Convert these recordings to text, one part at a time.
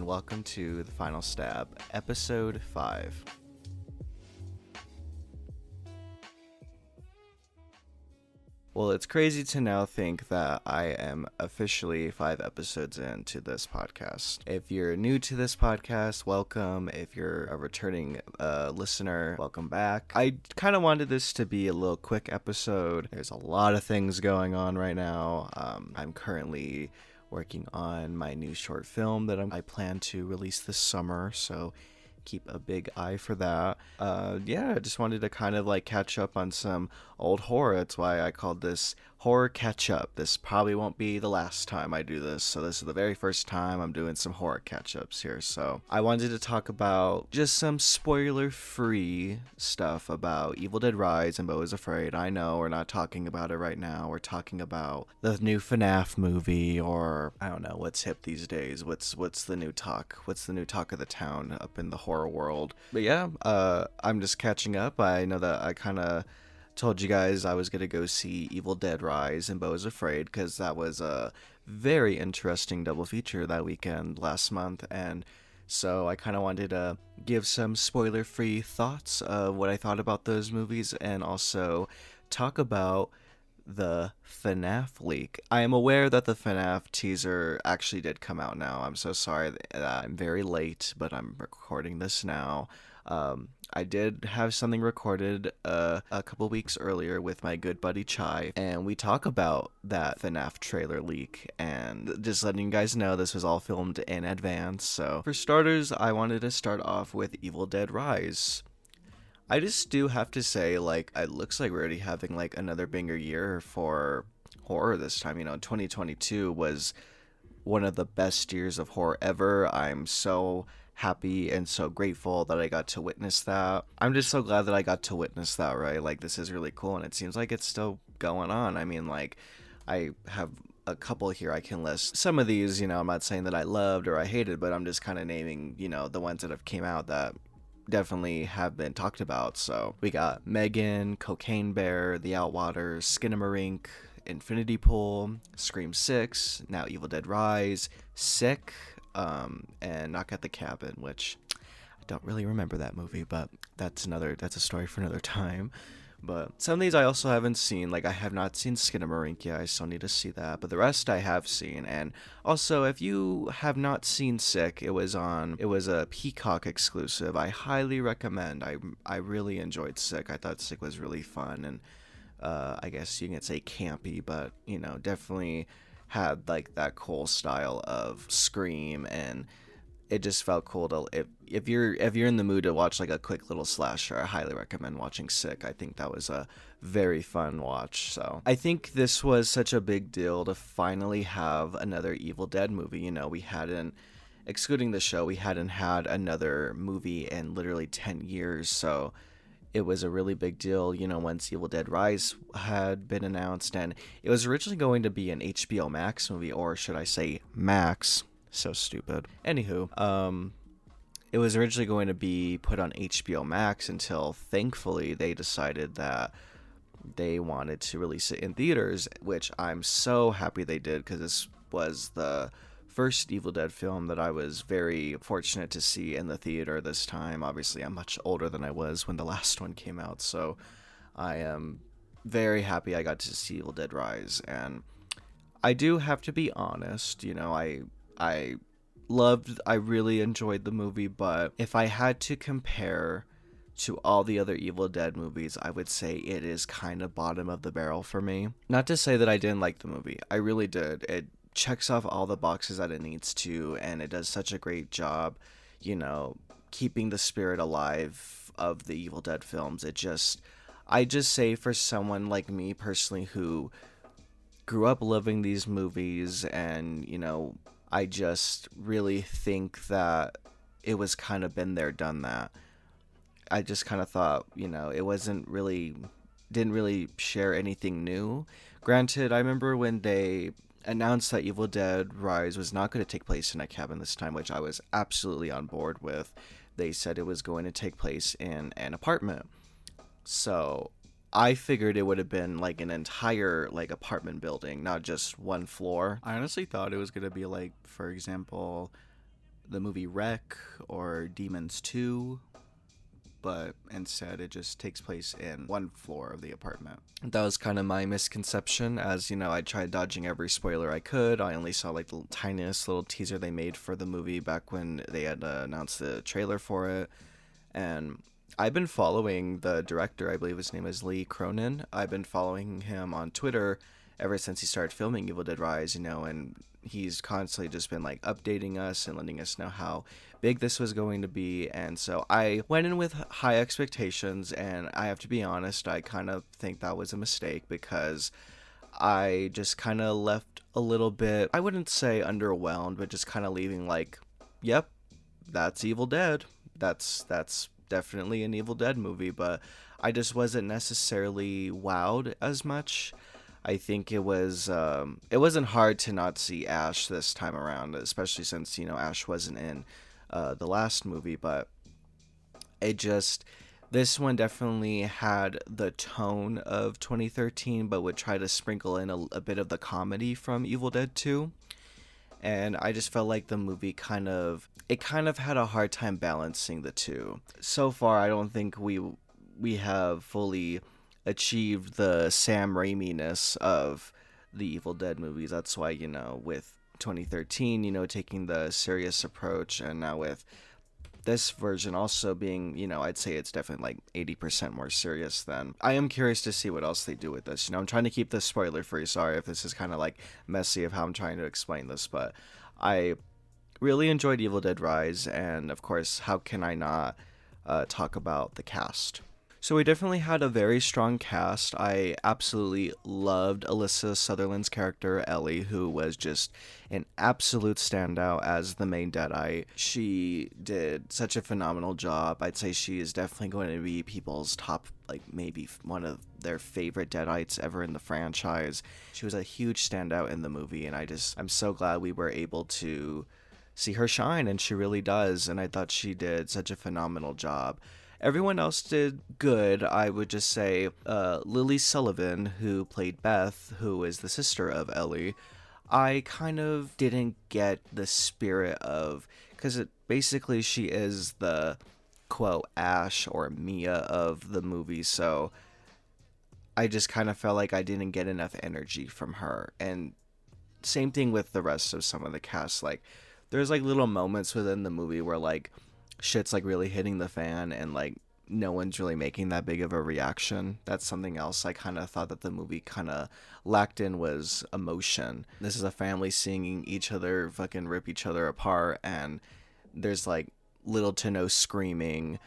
and welcome to The Final Stab, Episode 5. Well, it's crazy to now think that I am officially 5 episodes into this podcast. If you're new to this podcast, welcome. If you're a returning listener, welcome back. I kind of wanted this to be a little quick episode. There's a lot of things going on right now. I'm currently working on my new short film that I plan to release this summer, so keep a big eye for that. I just wanted to kind of like catch up on some old horror. That's why I called this horror catch up. This probably won't be the last time I do this, so this is the very first time I'm doing some horror catch ups here. So I wanted to talk about just some spoiler free stuff about Evil Dead Rise and Beau is Afraid. I know we're not talking about it right now. We're talking about the new FNAF movie, or I don't know what's hip these days. What's the new talk? What's the new talk of the town up in the horror world? But yeah, I'm just catching up. I know that I kind of told you guys I was going to go see Evil Dead Rise and Beau is Afraid because that was a very interesting double feature that weekend last month, and so I kind of wanted to give some spoiler-free thoughts of what I thought about those movies and also talk about the FNAF leak. I am aware that the FNAF teaser actually did come out now. I'm so sorry that I'm very late, but I'm recording this now. I did have something recorded a couple weeks earlier with my good buddy Chai, and we talk about that FNAF trailer leak, and just letting you guys know this was all filmed in advance. So for starters, I wanted to start off with Evil Dead Rise. I just do have to say, like, it looks like we're already having like another banger year for horror this time. 2022 was one of the best years of horror ever. I'm so happy and so grateful that I got to witness that. I'm just so glad that I got to witness that, right? Like, this is really cool, and it seems like it's still going on. I mean, like, I have a couple here I can list. Some of these, I'm not saying that I loved or I hated, but I'm just kind of naming, the ones that have came out that definitely have been talked about. So we got Megan, Cocaine Bear, The Outwaters, Skinamarink, Infinity Pool, Scream 6, now Evil Dead Rise, Sick, and Knock at the Cabin, which I don't really remember that movie, but that's a story for another time. But some of these I also haven't seen. Like, I have not seen Skinamarink yet. I still need to see that. But the rest I have seen. And also, if you have not seen Sick, it was a Peacock exclusive. I highly recommend. I really enjoyed Sick. I thought Sick was really fun, and I guess you can say campy, but definitely had like that cool style of Scream, and it just felt cool to if you're in the mood to watch like a quick little slasher, I highly recommend watching Sick. I think that was a very fun watch. So I think this was such a big deal to finally have another Evil Dead movie. We hadn't, excluding the show, we hadn't had another movie in literally 10 years. So it was a really big deal, once Evil Dead Rise had been announced, and it was originally going to be an HBO Max movie, or should I say Max? So stupid. Anywho, it was originally going to be put on HBO Max until thankfully they decided that they wanted to release it in theaters, which I'm so happy they did, because this was the first Evil Dead film that I was very fortunate to see in the theater this time. Obviously, I'm much older than I was when the last one came out, so I am very happy I got to see Evil Dead Rise. And I do have to be honest, I really enjoyed the movie, but if I had to compare to all the other Evil Dead movies, I would say it is kind of bottom of the barrel for me. Not to say that I didn't like the movie. I really did. It checks off all the boxes that it needs to, and it does such a great job, keeping the spirit alive of the Evil Dead films. I just say, for someone like me personally who grew up loving these movies, and I just really think that it was kind of been there, done that. I just kind of thought, it didn't really share anything new. Granted, I remember when they announced that Evil Dead Rise was not going to take place in a cabin this time, which I was absolutely on board with. They said it was going to take place in an apartment. So I figured it would have been like an entire like apartment building, not just one floor. I honestly thought it was going to be like, for example, the movie Wreck or Demons 2, but instead it just takes place in one floor of the apartment. That was kind of my misconception, as you know, I tried dodging every spoiler I could. I only saw like the tiniest little teaser they made for the movie back when they had announced the trailer for it. And I've been following the director, I believe his name is Lee Cronin. I've been following him on Twitter ever since he started filming Evil Dead Rise, you know, and he's constantly just been like updating us and letting us know how big this was going to be. And so I went in with high expectations, and I have to be honest, I kind of think that was a mistake, because I just kind of left a little bit, I wouldn't say underwhelmed, but just kind of leaving like, yep, that's Evil Dead. That's definitely an Evil Dead movie, but I just wasn't necessarily wowed as much. I think it wasn't hard to not see Ash this time around, especially since, you know, Ash wasn't in the last movie, but this one definitely had the tone of 2013, but would try to sprinkle in a bit of the comedy from Evil Dead 2. And I just felt like the movie kind of had a hard time balancing the two. So far, I don't think we have fully achieved the Sam Raimi-ness of the Evil Dead movies. That's why, you know, with 2013, you know, taking the serious approach, and now with this version also being, you know, I'd say it's definitely like 80% more serious than. I am curious to see what else they do with this. You know, I'm trying to keep this spoiler free. Sorry if this is kind of like messy of how I'm trying to explain this, but I really enjoyed Evil Dead Rise, and of course, how can I not talk about the cast? So we definitely had a very strong cast. I absolutely loved Alyssa Sutherland's character, Ellie, who was just an absolute standout as the main Deadite. She did such a phenomenal job. I'd say she is definitely going to be people's top, like maybe one of their favorite Deadites ever in the franchise. She was a huge standout in the movie, and I'm so glad we were able to see her shine, and she really does, and I thought she did such a phenomenal job. Everyone else did good. I would just say Lily Sullivan, who played Beth, who is the sister of Ellie, I kind of didn't get the spirit of, because basically she is the quote Ash or Mia of the movie, so I just kind of felt like I didn't get enough energy from her. And same thing with the rest of some of the cast. Like, there's like little moments within the movie where like shit's like really hitting the fan, and like no one's really making that big of a reaction. That's something else I kind of thought that the movie kind of lacked in, was emotion. This is a family seeing each other fucking rip each other apart, and there's like little to no screaming,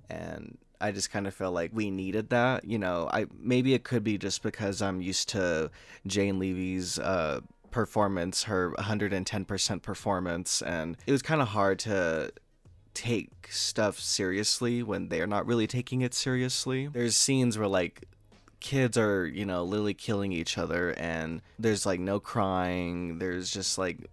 and I just kind of feel like we needed that. You know, maybe it could be just because I'm used to Jane Levy's performance, her 110% performance, and it was kind of hard to take stuff seriously when they're not really taking it seriously. There's scenes where like kids are, you know, literally killing each other, and there's like no crying, there's just like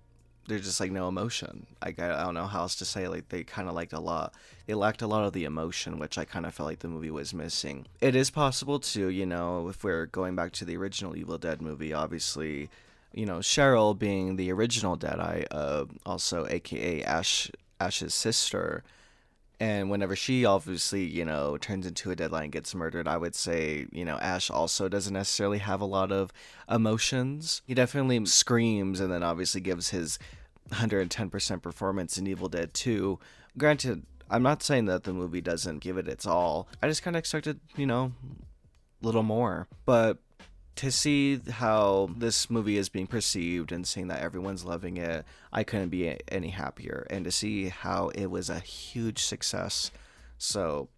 no emotion. I don't know how else to say. Like, they kind of lacked a lot of the emotion, which I kind of felt like the movie was missing. It is possible too, you know, if we're going back to the original Evil Dead movie, obviously, you know, Cheryl being the original Deadite, also aka Ash's sister, and whenever she obviously, you know, turns into a Deadite and gets murdered, I would say, you know, Ash also doesn't necessarily have a lot of emotions. He definitely screams, and then obviously gives his 110% performance in Evil Dead 2. Granted, I'm not saying that the movie doesn't give it its all. I just kind of expected, you know, a little more. But to see how this movie is being perceived and seeing that everyone's loving it, I couldn't be any happier. And to see how it was a huge success, so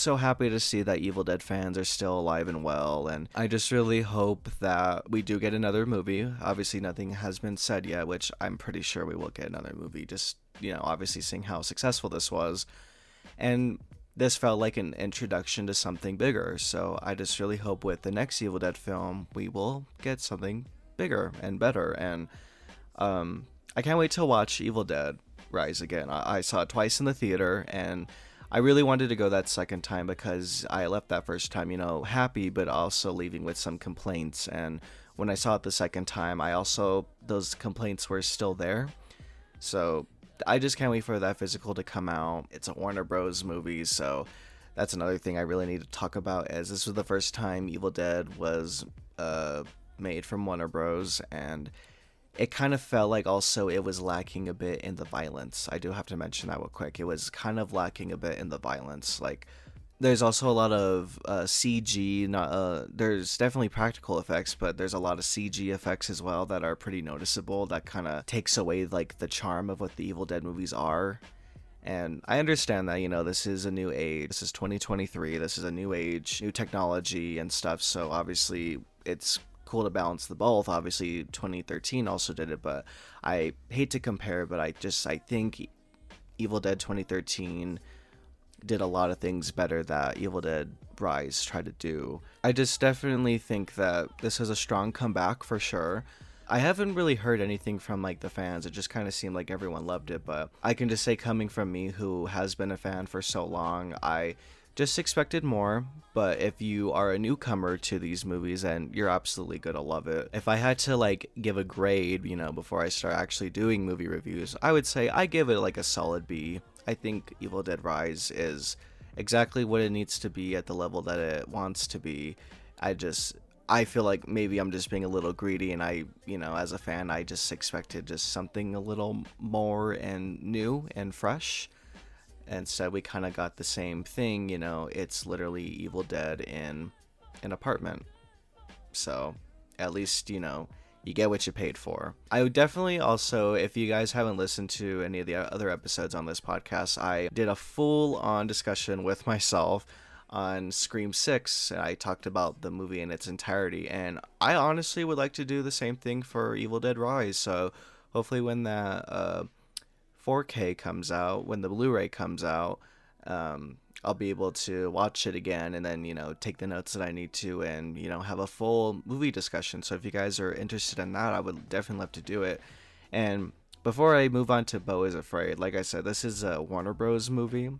happy to see that Evil Dead fans are still alive and well. And I just really hope that we do get another movie. Obviously nothing has been said yet, which I'm pretty sure we will get another movie, just, you know, obviously seeing how successful this was. And this felt like an introduction to something bigger, so I just really hope with the next Evil Dead film we will get something bigger and better. And I can't wait to watch Evil Dead Rise again. I saw it twice in the theater, and I really wanted to go that second time because I left that first time, you know, happy, but also leaving with some complaints. And when I saw it the second time, those complaints were still there. So I just can't wait for that physical to come out. It's a Warner Bros. Movie, so that's another thing I really need to talk about, as this was the first time Evil Dead was made from Warner Bros. And it kind of felt like also it was lacking a bit in the violence. I do have to mention that real quick. It was kind of lacking a bit in the violence. Like, there's also a lot of CG. There's definitely practical effects, but there's a lot of CG effects as well that are pretty noticeable. That kind of takes away like the charm of what the Evil Dead movies are. And I understand that, this is a new age. This is 2023. This is a new age, new technology and stuff. So obviously it's cool to balance the both. Obviously 2013 also did it, but I hate to compare, but I think Evil Dead 2013 did a lot of things better that Evil Dead Rise tried to do. I just definitely think that this is a strong comeback for sure. I haven't really heard anything from like the fans. It just kind of seemed like everyone loved it, but I can just say, coming from me who has been a fan for so long, I just expected more. But if you are a newcomer to these movies, then you're absolutely gonna love it. If I had to like give a grade, before I start actually doing movie reviews, I would say I give it like a solid B. I think Evil Dead Rise is exactly what it needs to be at the level that it wants to be. I feel like maybe I'm just being a little greedy, and as a fan, I just expected just something a little more and new and fresh. Instead, we kind of got the same thing. It's literally Evil Dead in an apartment. So at least, you get what you paid for. I would definitely also, if you guys haven't listened to any of the other episodes on this podcast, I did a full-on discussion with myself on Scream 6. I talked about the movie in its entirety, and I honestly would like to do the same thing for Evil Dead Rise. So hopefully when that 4K comes out, when the Blu-ray comes out, I'll be able to watch it again and then, take the notes that I need to and, have a full movie discussion. So if you guys are interested in that, I would definitely love to do it. And before I move on to Beau is Afraid, like I said, this is a Warner Bros. Movie,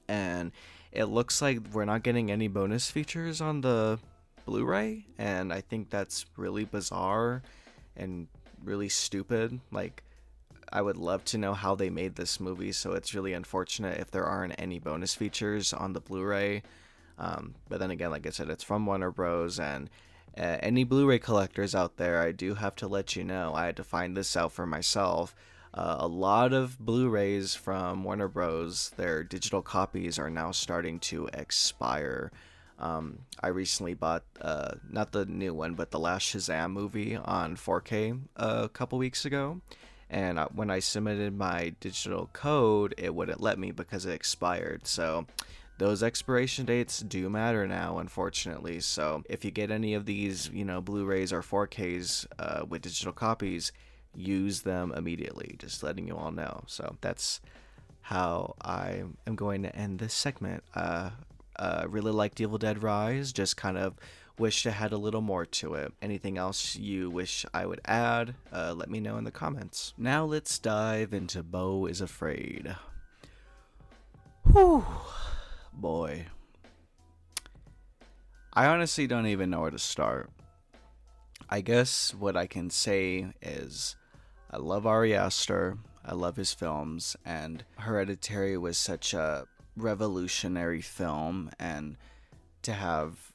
and it looks like we're not getting any bonus features on the Blu-ray, and I think that's really bizarre and really stupid. Like, I would love to know how they made this movie, so it's really unfortunate if there aren't any bonus features on the Blu-ray. But then again, like I said, it's from Warner Bros. And any Blu-ray collectors out there, I do have to let you know, I had to find this out for myself. A lot of Blu-rays from Warner Bros., their digital copies are now starting to expire. I recently bought, not the new one, but the last Shazam movie on 4K a couple weeks ago. And when I submitted my digital code, it wouldn't let me because it expired. So those expiration dates do matter now, unfortunately. So if you get any of these, Blu-rays or 4Ks with digital copies, use them immediately. Just letting you all know. So that's how I am going to end this segment. Really liked Evil Dead Rise. Just kind of wished it had a little more to it. Anything else you wish I would add, let me know in the comments. Now let's dive into Beau is Afraid. Whew, boy. I honestly don't even know where to start. I guess what I can say is I love Ari Aster, I love his films, and Hereditary was such a revolutionary film, and to have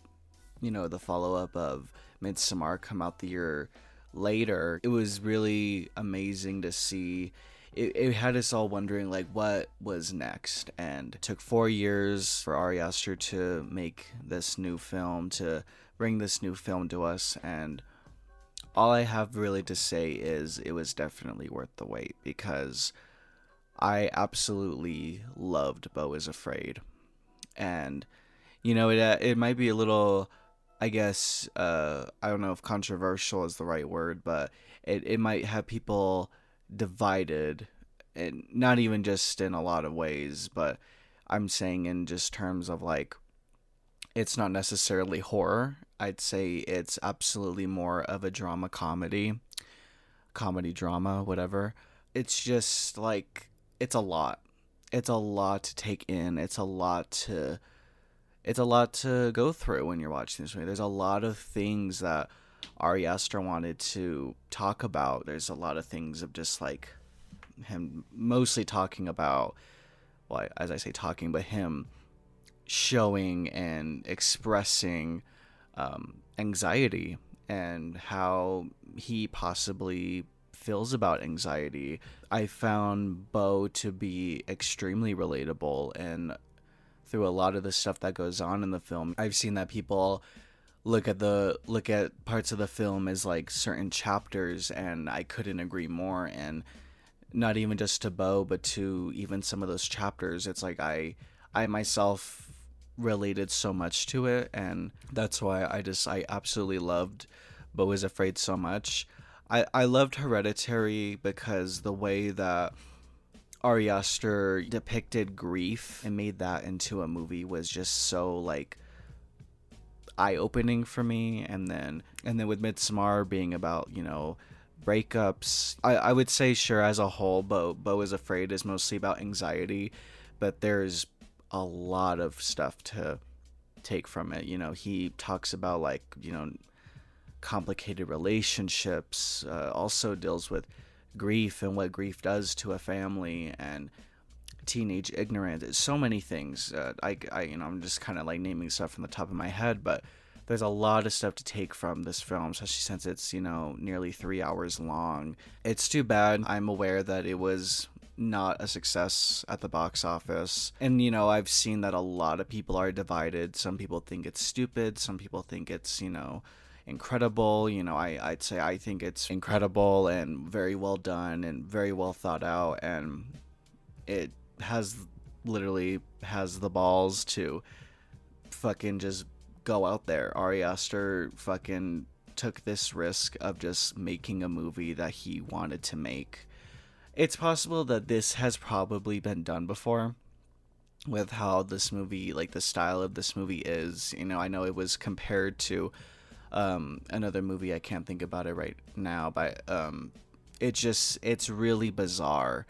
the follow-up of Midsommar come out the year later, it was really amazing to see. It had us all wondering like what was next, and it took 4 years for Ari Aster to make this new film, to bring this new film to us, and all I have really to say is it was definitely worth the wait, because I absolutely loved Beau is Afraid. And it might be a little, I guess, I don't know if controversial is the right word, but it might have people divided, and not even just in a lot of ways, but I'm saying in just terms of like, it's not necessarily horror. I'd say it's absolutely more of a comedy drama, whatever. It's just like, it's a lot. It's a lot to take in. It's a lot to go through when you're watching this movie. There's a lot of things that Ari Aster wanted to talk about. There's a lot of things of just like him mostly talking about, well, as I say talking, but him showing and expressing anxiety and how he possibly feels about anxiety. I found Beau to be extremely relatable, and through a lot of the stuff that goes on in the film, I've seen that people look at parts of the film as like certain chapters, and I couldn't agree more. And not even just to Beau, but to even some of those chapters, it's like I myself related so much to it, and that's why I absolutely loved Beau is Afraid so much. I loved Hereditary because the way that Ari Aster depicted grief and made that into a movie was just so like eye-opening for me. And then with Midsommar being about, breakups, I would say sure, as a whole, Beau is Afraid is mostly about anxiety, but there's a lot of stuff to take from it. He talks about like, complicated relationships, also deals with grief and what grief does to a family, and teenage ignorance. So many things. I'm just kind of like naming stuff from the top of my head, but there's a lot of stuff to take from this film, especially since it's, nearly 3 hours long. It's too bad. I'm aware that it was not a success at the box office. And, I've seen that a lot of people are divided. Some people think it's stupid. Some people think it's, incredible. I'd say I think it's incredible and very well done and very well thought out. And it literally has the balls to fucking just go out there. Ari Aster fucking took this risk of just making a movie that he wanted to make. It's possible that this has probably been done before with how this movie, like the style of this movie is. I know it was compared to another movie. I can't think about it right now, but it's really bizarre.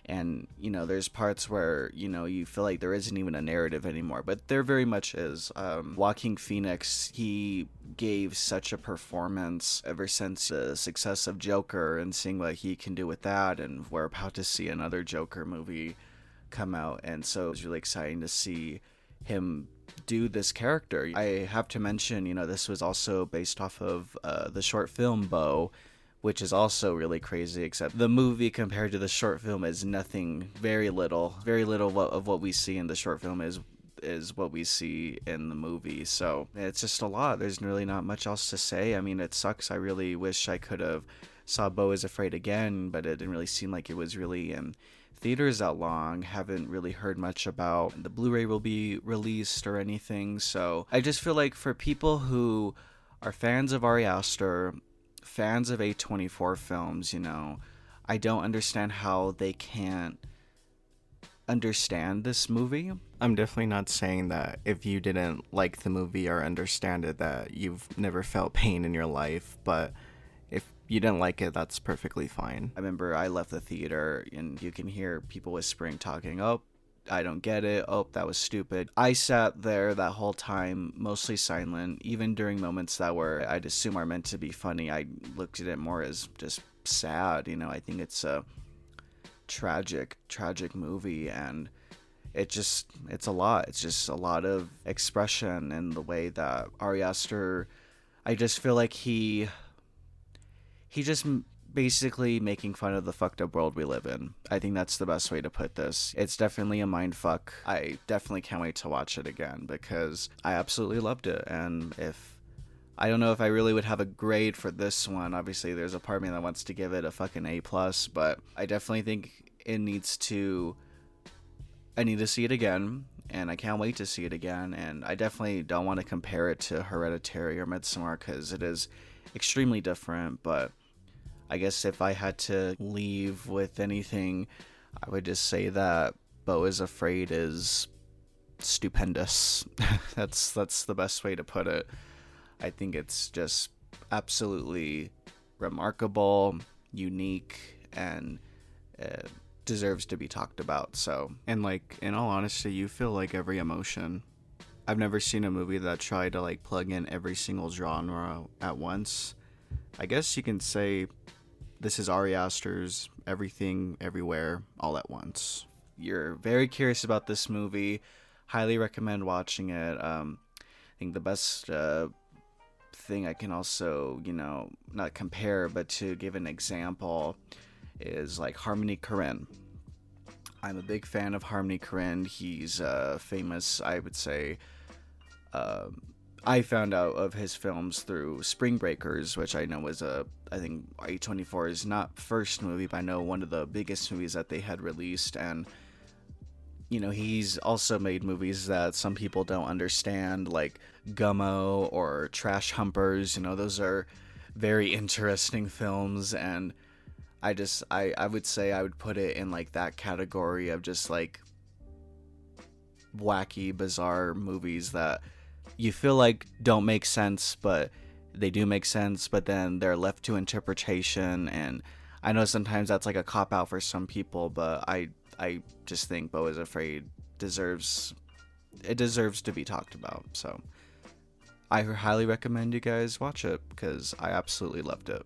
And, there's parts where, you feel like there isn't even a narrative anymore, but there very much is. Joaquin Phoenix, he gave such a performance ever since the success of Joker, and seeing what he can do with that, and we're about to see another Joker movie come out, and so it was really exciting to see him do this character. I have to mention, this was also based off of the short film Beau, which is also really crazy, except the movie compared to the short film is nothing, very little of what we see in the short film is what we see in the movie. So it's just a lot. There's really not much else to say. I mean, it sucks. I really wish I could have saw Beau is Afraid again, but it didn't really seem like it was really in theaters that long. Haven't really heard much about the Blu-ray will be released or anything. So I just feel like for people who are fans of Ari Aster, fans of A24 films, I don't understand how they can't understand this movie. I'm definitely not saying that if you didn't like the movie or understand it that you've never felt pain in your life, but if you didn't like it, that's perfectly fine. I remember I left the theater and you can hear people whispering, talking, "Oh, I don't get it. Oh, that was stupid." I sat there that whole time, mostly silent, even during moments that were, I'd assume, are meant to be funny. I looked at it more as just sad. I think it's a tragic movie, and it's a lot. It's just a lot of expression in the way that Ari Aster, I just feel like he just basically making fun of the fucked up world we live in. I think that's the best way to put this. It's definitely a mind fuck. I definitely can't wait to watch it again because I absolutely loved it. And I don't know if I really would have a grade for this one. Obviously, there's a part of me that wants to give it a fucking A+, but I definitely think I need to see it again, and I can't wait to see it again. And I definitely don't want to compare it to Hereditary or Midsommar because it is extremely different, but I guess if I had to leave with anything, I would just say that Beau is Afraid is stupendous. That's the best way to put it. I think it's just absolutely remarkable, unique, and deserves to be talked about. So, and like, in all honesty, you feel like every emotion. I've never seen a movie that tried to like plug in every single genre at once. I guess you can say this is Ari Aster's everything, everywhere, all at once. You're very curious about this movie, highly recommend watching it. I think the best thing I can also, not compare, but to give an example, is like Harmony Korine. I'm a big fan of Harmony Korine. He's famous, I would say. I found out of his films through Spring Breakers, which I know was I think A24's not first movie, but I know one of the biggest movies that they had released. And he's also made movies that some people don't understand, like Gummo or Trash Humpers. Those are very interesting films, and I would say I would put it in like that category of just like wacky, bizarre movies that you feel like don't make sense, but they do make sense, but then they're left to interpretation. And I know sometimes that's like a cop out for some people, but I just think Beau is Afraid deserves to be talked about. So I highly recommend you guys watch it because I absolutely loved it.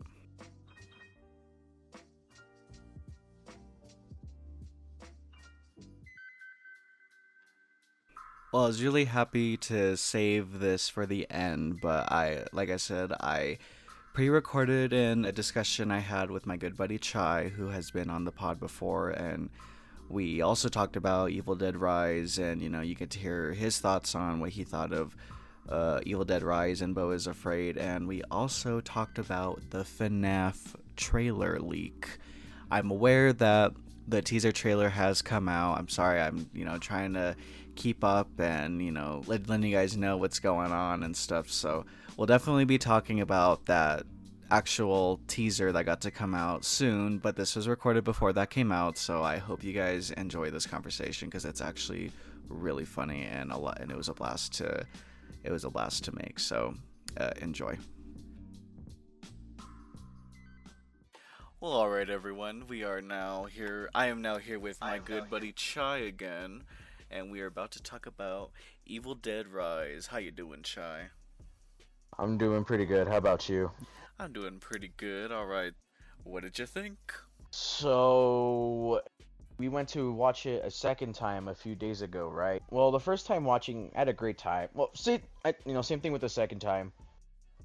Well, I was really happy to save this for the end, but like I said, I pre-recorded in a discussion I had with my good buddy Chai, who has been on the pod before, and we also talked about Evil Dead Rise, and you get to hear his thoughts on what he thought of Evil Dead Rise and Beau is Afraid, and we also talked about the FNAF trailer leak. I'm aware that the teaser trailer has come out. I'm sorry, I'm trying to keep up and letting you guys know what's going on and stuff. So we'll definitely be talking about that actual teaser that got to come out soon, but this was recorded before that came out, so I hope you guys enjoy this conversation because it's actually really funny and it was a blast to make. So enjoy. Well, alright everyone, I am now here with my good buddy Chai again, and we are about to talk about Evil Dead Rise. How you doing, Chai? I'm doing pretty good. How about you? I'm doing pretty good. Alright, what did you think? So, we went to watch it a second time a few days ago, right? Well, the first time watching, I had a great time. Well, see, same thing with the second time,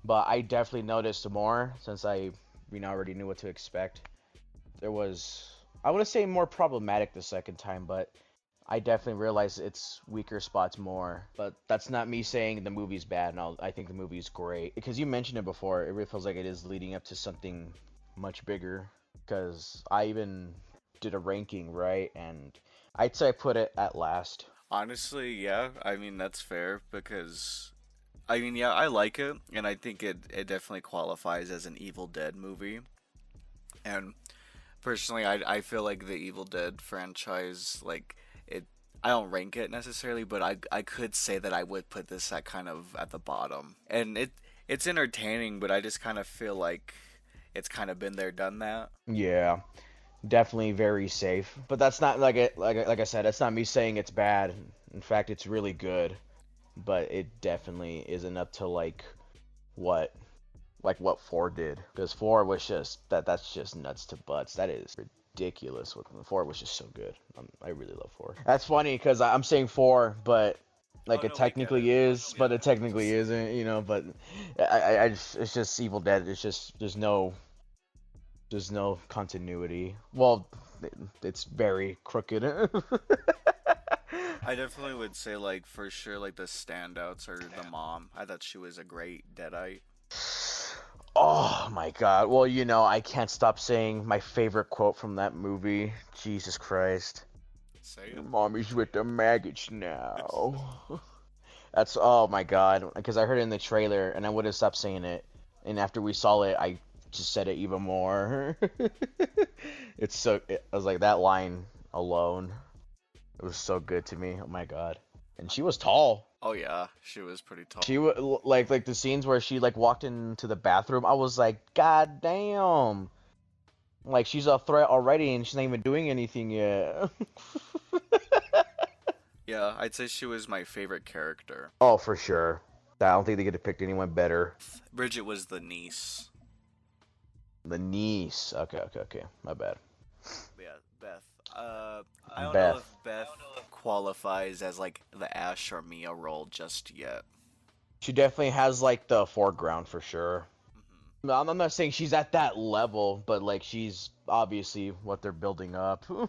but I definitely noticed more since already knew what to expect. I wouldn't say more problematic the second time, but I definitely realized its weaker spots more. But that's not me saying the movie's bad, and I think the movie's great. Because you mentioned it before, it really feels like it is leading up to something much bigger. Because I even did a ranking, right? And I'd say I put it at last. Honestly, yeah, I mean, that's fair because, I mean, yeah, I like it, and I think it definitely qualifies as an Evil Dead movie. And personally, I feel like the Evil Dead franchise, like, I don't rank it necessarily, but I could say that I would put this at kind of at the bottom. And it's entertaining, but I just kind of feel like it's kind of been there, done that. Yeah, definitely very safe. But that's not like I said, that's not me saying it's bad. In fact, it's really good. But it definitely isn't up to what what 4 did, because 4 was just that's just nuts to butts. That is ridiculous. 4 was just so good. I really love 4. That's funny because I'm saying 4, but Oh it no, I get technically it. is, but Yeah, it technically just isn't, but I just, it's just Evil Dead. It's just there's no continuity. Well, it's very crooked. I definitely would say like for sure like the standouts are the mom. I thought she was a great Deadite. Oh my god. Well, I can't stop saying my favorite quote from that movie. Jesus Christ. Say Your it. mommy's with the maggots now. That's, oh my god. Because I heard it in the trailer and I would have stopped saying it. And after we saw it, I just said it even more. I was like, that line alone, it was so good to me. Oh my god. And she was tall. Oh yeah, she was pretty She tall. would like the scenes where she walked into the bathroom. I was like, God damn! Like she's a threat already, and she's not even doing anything yet. Yeah, I'd say she was my favorite character. Oh, for sure. I don't think they could have picked anyone better. Bridget was the niece. The niece. Okay, okay, okay. My bad. I don't know Beth. if Beth qualifies as like the Ash or Mia role just yet. She definitely has like the foreground for sure. Hmm. No, I'm not saying she's at that level, but like she's obviously what they're building up, Right.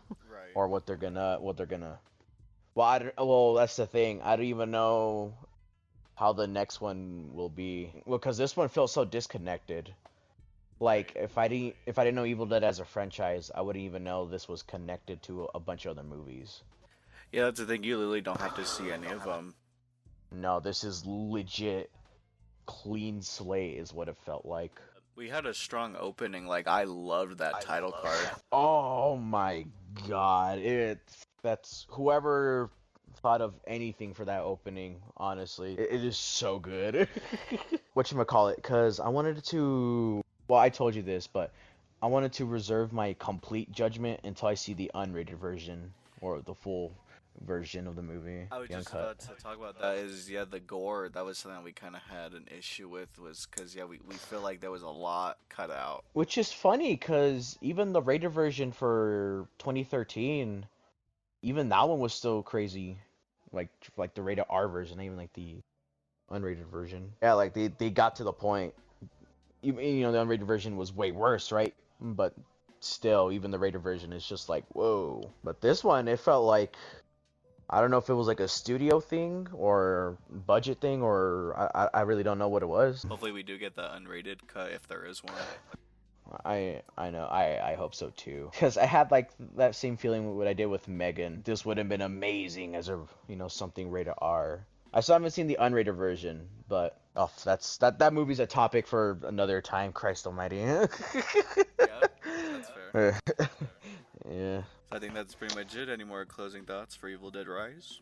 or what they're gonna. Well, well, that's the thing. I don't even know how the next one will be. Well, because this one feels so disconnected. Like Right. if I didn't know Evil Dead as a franchise, I wouldn't even know this was connected to a bunch of other movies. Yeah, that's the thing. You literally don't have to see any of them. No, this is legit clean slate is what it felt like. We had a strong opening. Like I loved that title card. Oh my god, that's whoever thought of anything for that opening. Honestly, it is so good. Whatchamacallit, because I wanted to. Well, I told you this, but I wanted to reserve my complete judgment until I see the unrated version or the full version of the movie, I was the just uncut. about to talk about that. Is yeah, the gore. That was something we kind of had an issue with. Was because yeah, we feel like there was a lot cut out. Which is funny, because even the rated version for 2013, even that one was still crazy. Like the rated R version, not even like the unrated version. Yeah, like they got to the point. The unrated version was way worse, right? But still, even the rated version is just like, whoa. But this one, it felt like, I don't know if it was like a studio thing or budget thing, or I really don't know what it was. Hopefully, we do get the unrated cut if there is one. I know, I hope so too, because I had like that same feeling with what I did with Megan. This would have been amazing as a something rated R. I still haven't seen the unrated version, but oh, that movie's a topic for another time. Christ Almighty. Yeah, that's fair. Yeah. So I think that's pretty much it. Any more closing thoughts for Evil Dead Rise?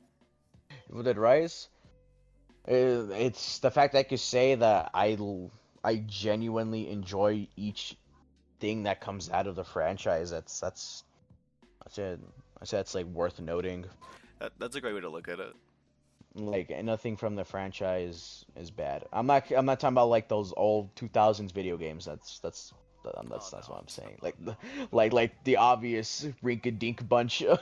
Evil Dead Rise. It's the fact that I could say that I genuinely enjoy each thing that comes out of the franchise. That's it. I said it's like worth noting. That's a great way to look at it. Like nothing from the franchise is bad. I'm not talking about like those old 2000s video games. Oh That's what no. I'm saying. Like the obvious rink-a-dink bunch of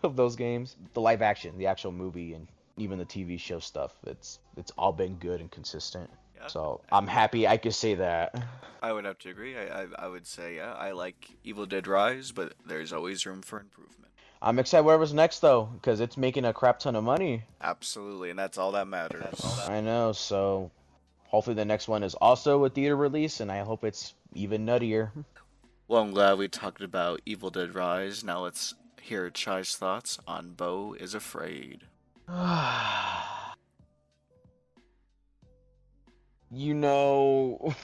of those games. The live action, the actual movie, and even the TV show stuff. It's all been good and consistent. Yeah, So I'm happy I could say that. I would have to agree. I would say yeah, I like Evil Dead Rise, but there's always room for improvement. I'm excited whatever's next though, because it's making a crap ton of money. Absolutely, and that's all that matters. I know. So hopefully the next one is also a theater release, and I hope it's even nuttier. Well, I'm glad we talked about Evil Dead Rise. Now let's hear Chai's thoughts on Beau is Afraid. you know,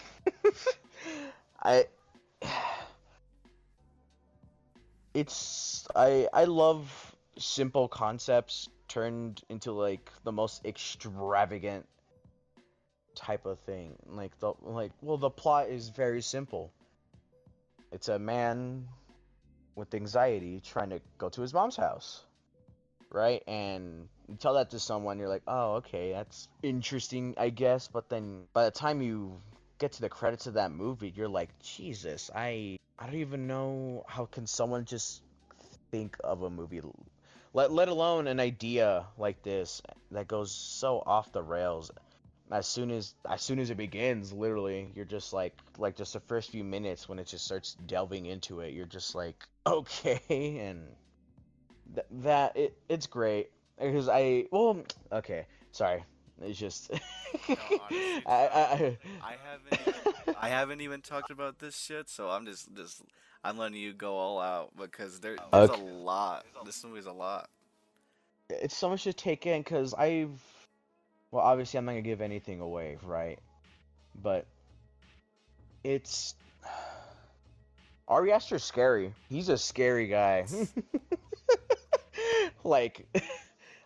I I love simple concepts turned into like the most extravagant type of thing. The plot is very simple. It's a man with anxiety trying to go to his mom's house, right? And you tell that to someone, you're like, oh, okay, that's interesting, I guess. But then by the time you get to the credits of that movie, you're like, Jesus, I don't even know how can someone just think of a movie, let alone an idea like this that goes so off the rails. As soon as it begins, literally, you're just like just the first few minutes when it just starts delving into it, you're just like, okay, and it's great because okay, sorry, it's just No, honestly, it's I, I haven't even talked about this yet, so I'm just I'm letting you go all out because there's a okay, lot. This movie's a lot. it's so much to take in because well, obviously I'm not gonna give anything away, right? But it's Ari Aster's scary. He's a scary guy. like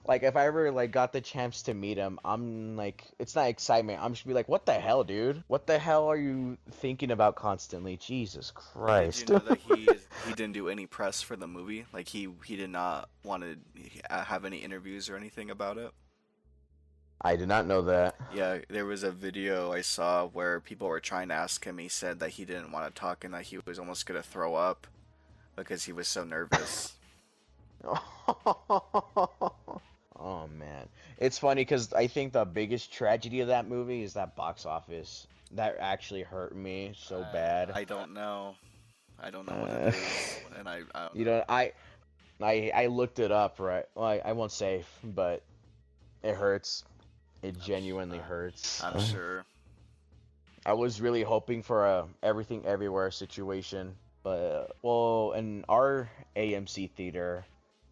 like if I ever like got the chance to meet him, I'm like, it's not excitement. I'm just be like, what the hell, dude? What the hell are you thinking about constantly? Jesus But did you Christ. know that he didn't do any press for the movie? Like he did not want to have any interviews or anything about it. I did not know that. Yeah, there was a video I saw where people were trying to ask him. He said that he didn't want to talk and that he was almost gonna throw up because he was so nervous. Oh man, it's funny because I think the biggest tragedy of that movie is that box office. That actually hurt me so bad. I don't know. I don't know what it Uh, is, and I don't you know. know, I looked it up, right? Well, I won't say, but it hurts. It genuinely hurts. I'm sure. I was really hoping for a everything everywhere situation, but well, in our AMC theater,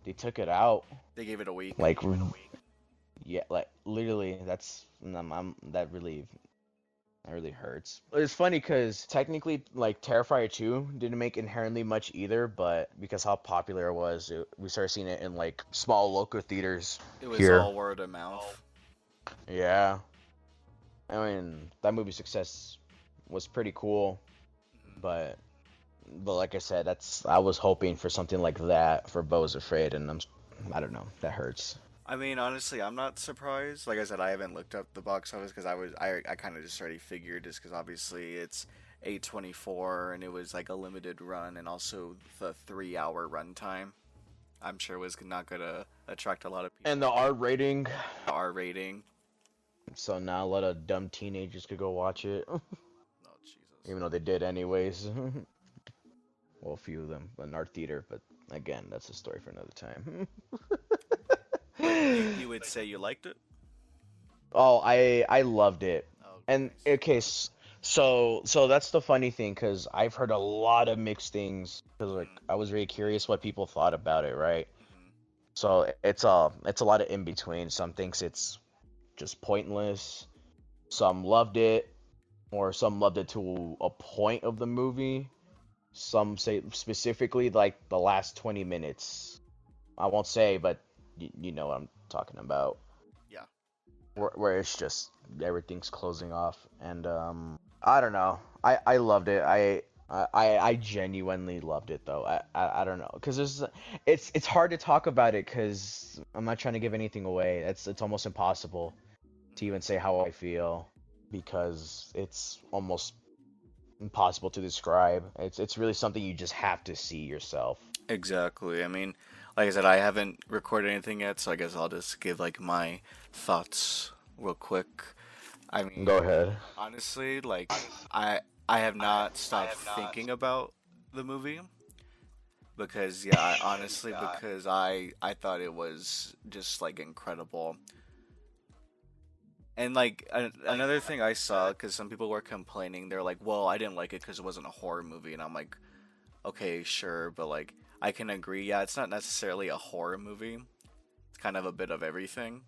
they took it out. They gave it a week. Like, yeah, like literally, that really hurts. It's funny because technically, like Terrifier 2 didn't make inherently much either, but because how popular it was, we started seeing it in like small local theaters It was here. all word of mouth. Yeah, I mean that movie's success was pretty cool, but like I said, I was hoping for something like that for Beau's Afraid, and I don't know, that hurts. I mean, honestly, I'm not surprised. Like I said, I haven't looked up the box office because I kind of just already figured just because obviously it's 824 and it was like a limited run and also the 3 hour runtime. I'm sure was not gonna attract a lot of people. And the R rating, The R rating. so now a lot of dumb teenagers could go watch it, Oh Jesus. even though they did anyways. Well, a few of them in our theater, but again, that's a story for another time. But you would say you liked it? Oh, I loved it. Oh, And nice. okay, so that's the funny thing because I've heard a lot of mixed things because like Mhm, I was really curious what people thought about it, right? mhm. So it's a lot of in between. Some thinks it's just pointless. Some loved it, or some loved it to a point of the movie. Some say specifically like the last 20 minutes. I won't say, but you know what I'm talking about. Yeah. Where it's just everything's closing off, and I don't know. I loved it. I genuinely loved it though. I don't know because it's hard to talk about it because I'm not trying to give anything away. It's almost impossible to Mhm. even say how I feel because it's almost impossible to describe. It's really something you just have to see yourself. Exactly. I mean, like I said, I haven't recorded anything yet, so I guess I'll just give like my thoughts real quick. I mean, Go ahead. honestly, like I I have not stopped thinking about the movie because yeah, honestly because I thought it was just like incredible. And like another thing I saw cuz some people were complaining, they're like, "Well, I didn't like it cuz it wasn't a horror movie." And I'm like, "Okay, sure, but like I can agree. Yeah, it's not necessarily a horror movie. It's kind of a bit of everything."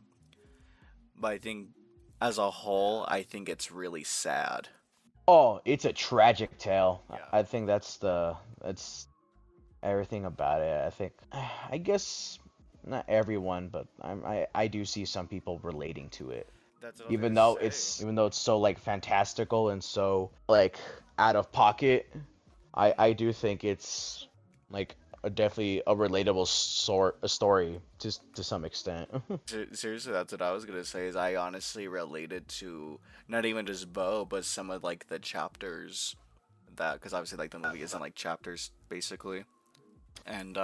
But I think as a whole, I think it's really sad. Oh, it's a tragic tale. Yeah. I think that's everything about it. I think I guess not everyone, but I do see some people relating to it. That's what I was gonna say. Even though it's so like fantastical and so like out of pocket, I do think it's like definitely a relatable a story to some extent. Seriously, that's what I was gonna say. Is I honestly related to not even just Bo, but some of like the chapters that because obviously like the movie isn't like chapters basically, and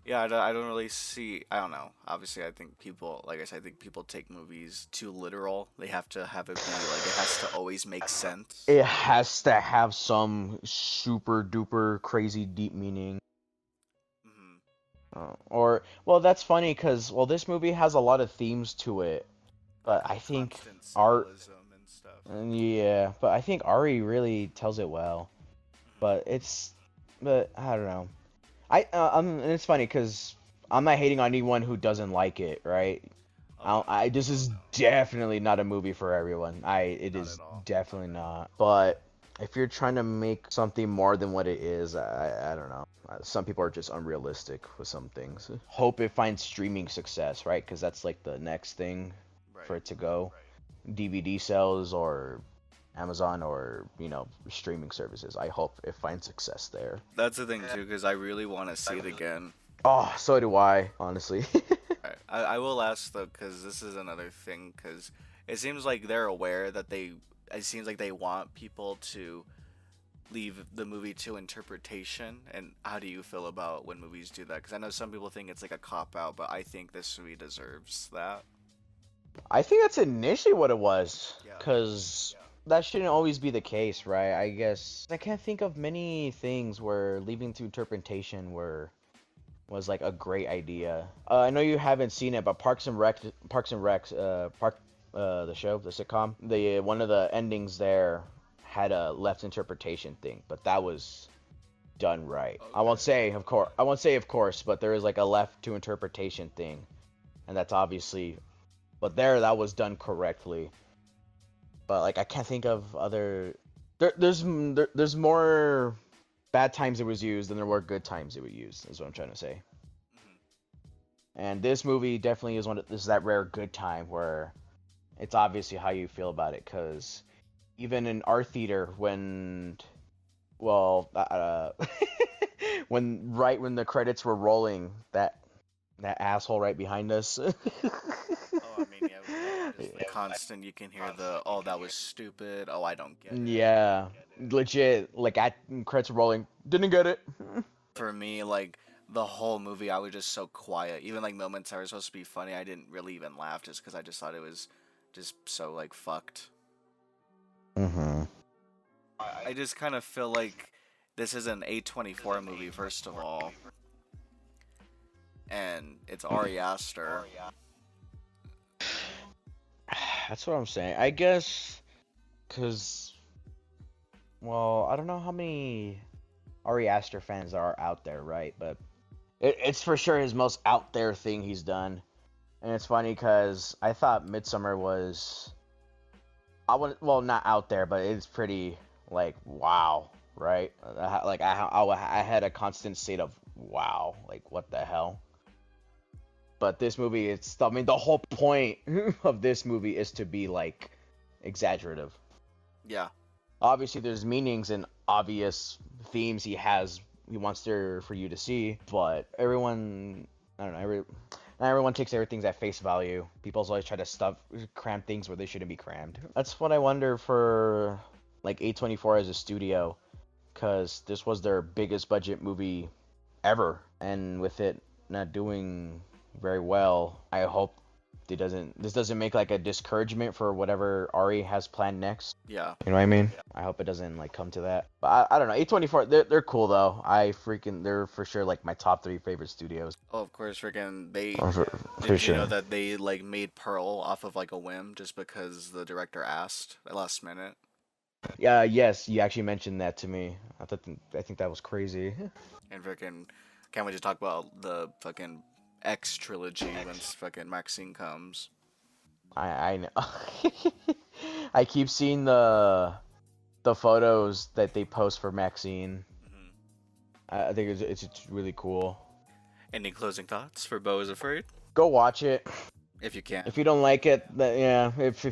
yeah, I don't really see. I don't know. Obviously, I think people, like I said, I think people take movies too literal. They have to have it be like it has to always make sense. It has to have some super duper crazy deep meaning. Hmm. Or well, that's funny because well, this movie has a lot of themes to it, Like but I think constant Art, symbolism and stuff. yeah, but I think Ari really tells it well. Hmm. But but I don't know. And it's funny because I'm not hating on anyone who doesn't like it, right? Oh no, This is no, definitely not a movie for everyone. It not at is all. definitely not. But if you're trying to make something more than what it is, I don't know. Some people are just unrealistic with some things. Hope it finds streaming success, right? Because that's like the next thing for Right. it to go. DVD sales or Amazon or streaming services. I hope it finds success there. That's the thing too, because I really want to see it again. Oh, so do I, honestly. Right. I will ask though, because this is another thing, because it seems like they're aware that they. It seems like they want people to leave the movie to interpretation, and how do you feel about when movies do that? Because I know some people think it's like a cop out, but I think this movie deserves that. I think that's initially what it was, Yeah. because that shouldn't always be the case, right? I guess I can't think of many things where leaving to interpretation was like a great idea. I know you haven't seen it, but the show, the sitcom, the one of the endings there had a left interpretation thing, but that was done right. Okay. I won't say, of course, but there is like a left to interpretation thing, and that's obviously, but that was done correctly. But like I can't think of other. There's more bad times it was used than there were good times it was used. Is what I'm trying to say. And this movie definitely is this is that rare good time where it's obviously how you feel about it. Because even in our theater, when when the credits were rolling, that asshole right behind us. Oh, I mean, yeah, just the constant. You can hear the, "Oh, that was stupid. Oh, I don't get it." Yeah, legit. Like at credits rolling, didn't get it. For me, like the whole movie, I was just so quiet. Even like moments that were supposed to be funny, I didn't really even laugh just because I just thought it was just so like fucked. Mm-hmm. I just kind of feel like this is an A24 movie, first of all, and it's Ari Aster. That's what I'm saying. I guess, cause, well, I don't know how many Ari Aster fans are out there, right? But it's for sure his most out there thing he's done. And it's funny because I thought Midsummer was, well, not out there, but it's pretty like wow, right? Like I had a constant state of wow, like what the hell. But this movie, I mean, the whole point of this movie is to be like exaggerative. Yeah. Obviously, there's meanings and obvious themes he wants there for you to see, but everyone, I don't know, not everyone takes everything at face value. People always try to cram things where they shouldn't be crammed. That's what I wonder for like A24 as a studio, because this was their biggest budget movie ever, and with it not doing very well, I hope this doesn't make like a discouragement for whatever Ari has planned next. Yeah. You know what I mean? I hope it doesn't like come to that. But I don't know. A24, they're cool though. They're for sure like my top 3 favorite studios. Oh, of course, freaking they. For Did sure. you know that they like made Pearl off of like a whim just because the director asked at last minute? Yeah. Yes, you actually mentioned that to me. I think that was crazy. And freaking, can't wait to talk about the fucking X trilogy once fucking Maxine comes. I know. I keep seeing the photos that they post for Maxine. I think it's really cool. Any closing thoughts for Beau is Afraid? Go watch it If you can. if you don't like it. Yeah, if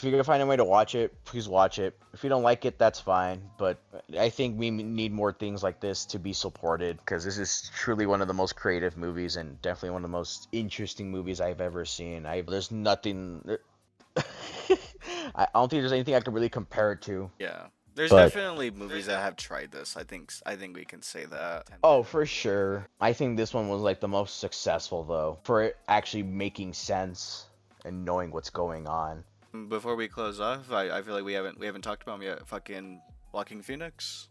you can find a way to watch it, please watch it. If you don't like it, that's fine. But I think we need more things like this to be supported, because this is truly one of the most creative movies and definitely one of the most interesting movies I've ever seen. There's nothing. I don't think there's anything I can really compare it to. Yeah. There's But- definitely movies that have tried this. I think we can say that. Oh, for sure. I think this one was like the most successful though, for it actually making sense and knowing what's going on. Before we close off, I feel like we haven't talked about him yet. Fucking Walking Phoenix.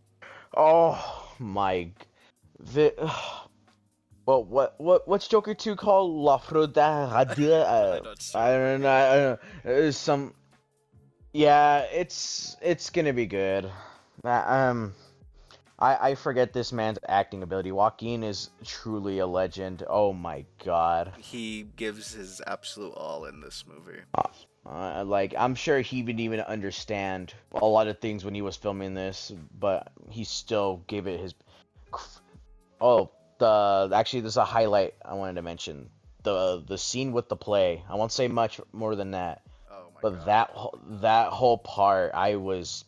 Oh my, well, what's Joker 2 called? La Fruta. I don't know. There's some. Yeah, it's gonna be good. I forget this man's acting ability. Joaquin is truly a legend. Oh my god. He gives his absolute all in this movie. Like, I'm sure he didn't even understand a lot of things when he was filming this, but he still gave it his. Oh, actually, there's a highlight I wanted to mention. The scene with the play. I won't say much more than that. Oh my But god. that whole part, I was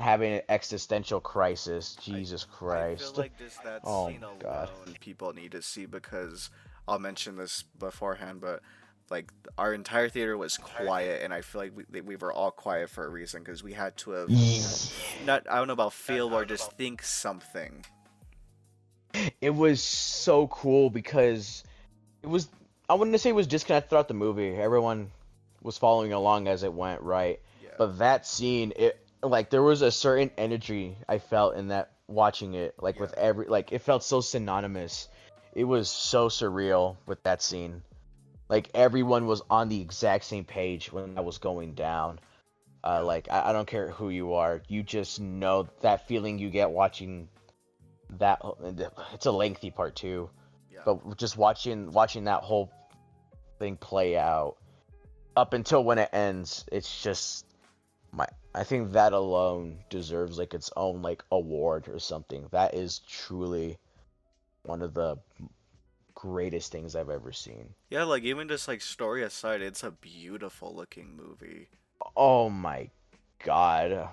having an existential crisis. Jesus Christ. I feel like just that Oh, scene alone, God. people need to see, because I'll mention this beforehand, but Like our entire theater was quiet, and I feel like we were all quiet for a reason because we had to have not, I don't know about feel or just think something. It was so cool because it was, I wouldn't say it was disconnected throughout the movie. Everyone was following along as it went, right? Yeah. But that scene, it like there was a certain energy I felt in that watching it, like with Yeah. every like it felt so synonymous. It was so surreal with that scene. Like everyone was on the exact same page when that was going down. Yeah. Like I don't care who you are, you just know that feeling you get watching that. It's a lengthy part too, Yeah. but just watching that whole thing play out up until when it ends, it's just my. I think that alone deserves like its own like award or something. That is truly one of the greatest things I've ever seen. Yeah, like even just like story aside, it's a beautiful looking movie. Oh my god.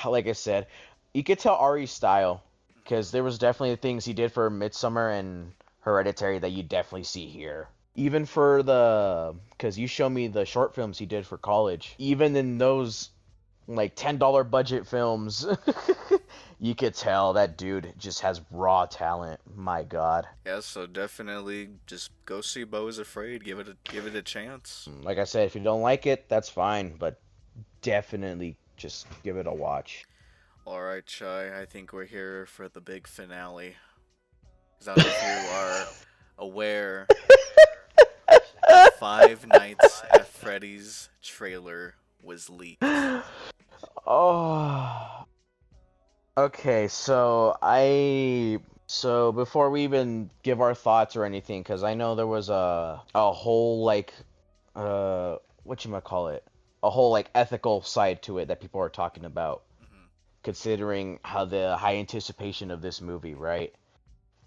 Like I said, you could tell Ari's style because there was definitely things he did for Midsummer and Hereditary that you definitely see here. Even for the, because you show me the short films he did for college. Even in those like $10 budget films, you could tell that dude just has raw talent. My god. Yeah, so definitely just go see Beau is Afraid. Give it a chance. Like I said, if you don't like it, that's fine, but definitely just give it a watch. All right, Chai. I think we're here for the big finale. 'Cause I don't know if you are aware, the Five Nights at Freddy's trailer was leaked. Oh. Okay, so before we even give our thoughts or anything, because I know there was a whole like what you might call it, a whole like ethical side to it that people are talking about, Hmm. considering how the high anticipation of this movie, right?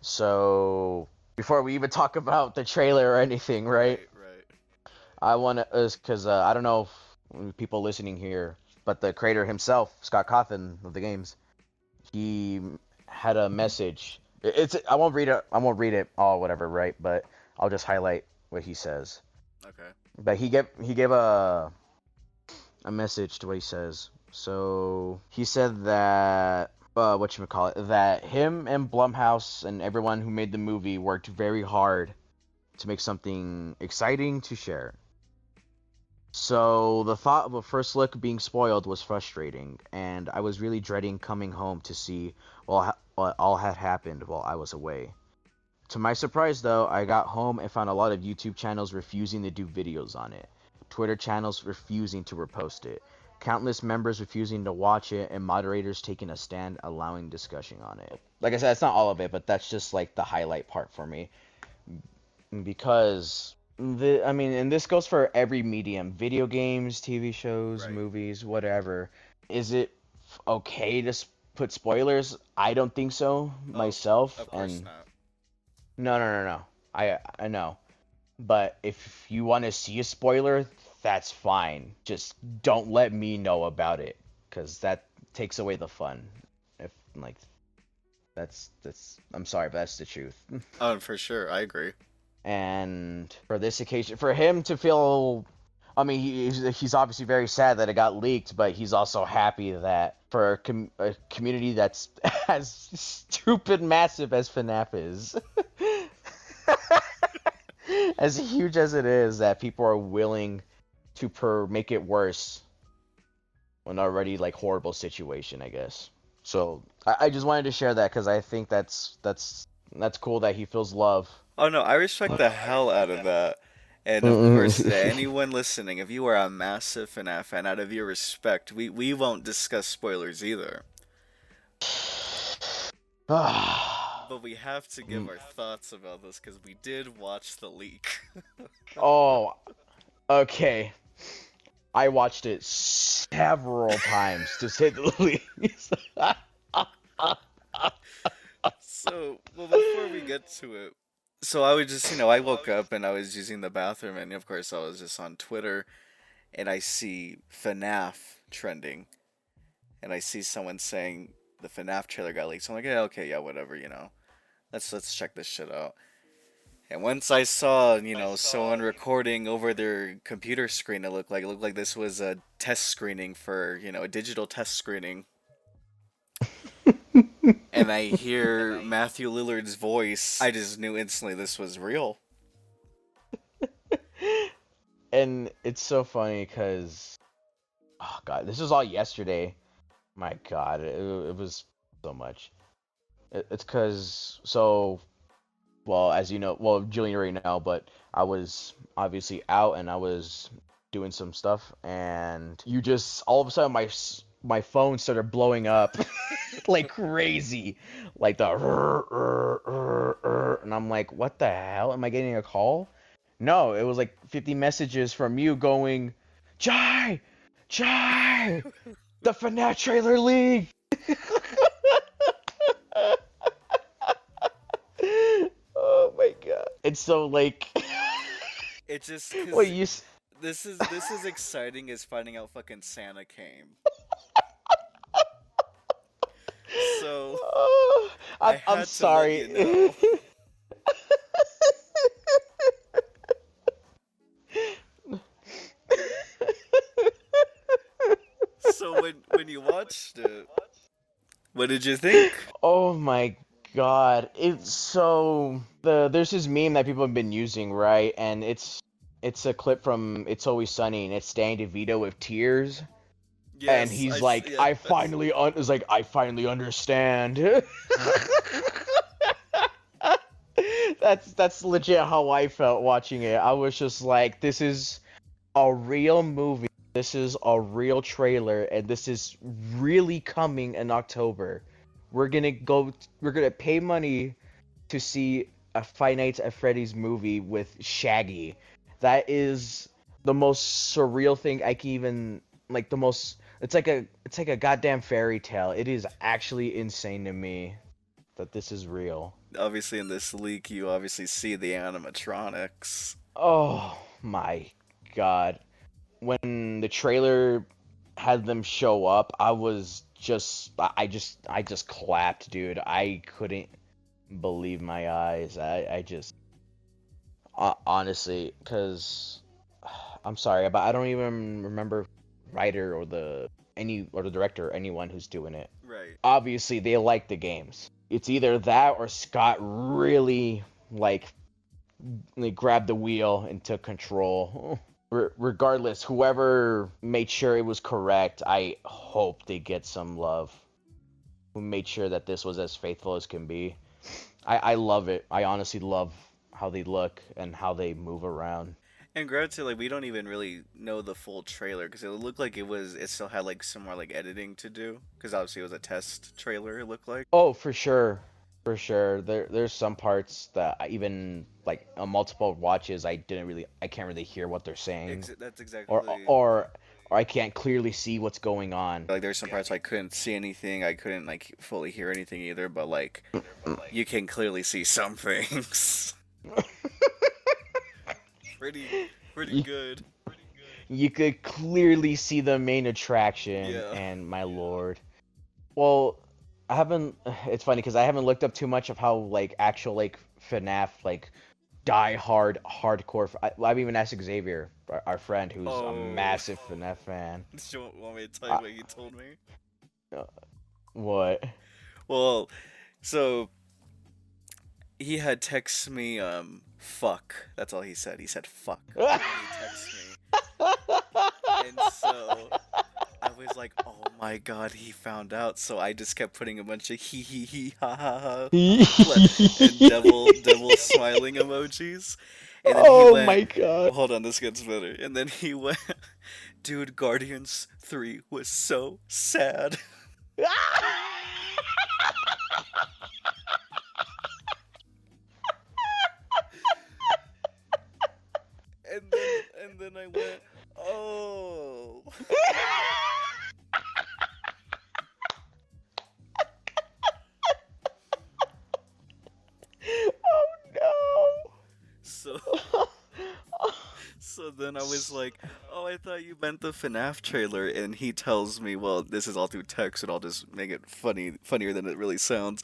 So before we even talk about the trailer or anything, right? Right, right. I want to, because I don't know if people listening here, but the creator himself, Scott Cawthon of the games, he had a message. It's I won't read it. I won't read it all, whatever, right? But I'll just highlight what he says. Okay. But he gave a message to what he says. So he said that what you call it, that him and Blumhouse and everyone who made the movie worked very hard to make something exciting to share. So the thought of a first look being spoiled was frustrating, and I was really dreading coming home to see what all had happened while I was away. To my surprise, though, I got home and found a lot of YouTube channels refusing to do videos on it, Twitter channels refusing to repost it, countless members refusing to watch it, and moderators taking a stand allowing discussion on it. Like I said, it's not all of it, but that's just like the highlight part for me, because I mean, and this goes for every medium: video games, TV shows, Right. movies, whatever. Is it okay to put spoilers? I don't think so Oh, myself. of course And not. no. I know. But if you want to see a spoiler, that's fine. Just don't let me know about it, cuz that takes away the fun. If like that's I'm sorry, but that's the truth. Oh, for sure. I agree. And for this occasion, for him to feel, I mean, he's obviously very sad that it got leaked, but he's also happy that for a community that's as stupid massive as FNAF is, as huge as it is, that people are willing to make it worse an already like horrible situation, I guess. So I just wanted to share that because I think that's cool that he feels love. Oh no, I respect the hell out of that. And of course, to anyone listening, if you are a massive FNAF fan, out of your respect, we won't discuss spoilers either. But we have to give our thoughts about this because we did watch the leak. Oh, okay. I watched it several times, to say the least. So, well, before we get to it, so I would just, I woke up and I was using the bathroom, and of course, I was just on Twitter, and I see FNAF trending, and I see someone saying the FNAF trailer got leaked. So I'm like, yeah, okay, yeah, whatever. Let's check this shit out. And once I saw, someone recording over their computer screen, it looked like this was a test screening for, a digital test screening. And I hear Matthew Lillard's voice. I just knew instantly this was real. And it's so funny because, oh god, this was all yesterday. My god, it was so much. It's because, so, well, as you know, well, Julian already know, but I was obviously out and I was doing some stuff, and you just, all of a sudden, my phone started blowing up like crazy. Like the, and I'm like, what the hell? Am I getting a call? No, it was like 50 messages from you going, Jai! Jai! The FNAF Trailer League! Oh my god. It's so like It's just what because you this is exciting as finding out fucking Santa came. So I I'm had to let sorry. you know. So when you watched it, what did you think? Oh my god. It's so there's this meme that people have been using, right? And it's a clip from It's Always Sunny, and it's Danny DeVito with tears. And Yes, he's like, yeah. I finally is like, I finally understand. That's legit how I felt watching it. I was just like, this is a real movie. This is a real trailer, and this is really coming in October. We're gonna pay money to see a Five Nights at Freddy's movie with Shaggy. That is the most surreal thing I can even like. It's like a goddamn fairy tale. It is actually insane to me that this is real. Obviously, in this leak, you obviously see the animatronics. Oh my god. When the trailer had them show up, I just clapped, dude. I couldn't believe my eyes. I just honestly, because I'm sorry, but I don't even remember writer or the director or anyone who's doing it. Right. Obviously, they like the games. It's either that or Scott really like grabbed the wheel and took control. Regardless, whoever made sure it was correct, I hope they get some love. Who made sure that this was as faithful as can be. I love it. I honestly love how they look and how they move around. And granted, like we don't even really know the full trailer because it looked like it still had like some more like editing to do because obviously it was a test trailer. It looked like. Oh, for sure. For sure. There's some parts that I even like on multiple watches I can't really hear what they're saying. That's Or exactly. or or I can't clearly see what's going on. Like there's some parts I couldn't see anything. I couldn't like fully hear anything either. But like you can clearly see some things. pretty pretty You, good. you could clearly see the main attraction, Yeah. and my lord. Well, I haven't. It's funny because I haven't looked up too much of how like actual like FNAF like die hard hardcore. I've even asked Xavier, our friend, who's a Oh. massive FNAF fan. Do you want me to tell you Uh, what you told me? what? Well, so he had text me fuck. That's all he said. He said fuck when he texted me. And so I was like, "Oh my god, he found out." So I just kept putting a bunch of hee ha ha ha and devil smiling emojis. And then he Oh went, my god. "Hold on, this gets better." And then he went, "Dude, Guardians 3 was so sad." And then I went, "Oh." Oh So no. so then I was like, "Oh, I thought you meant the FNAF trailer." And he tells me, "Well, this is all through text, and I'll just make it funnier than it really sounds."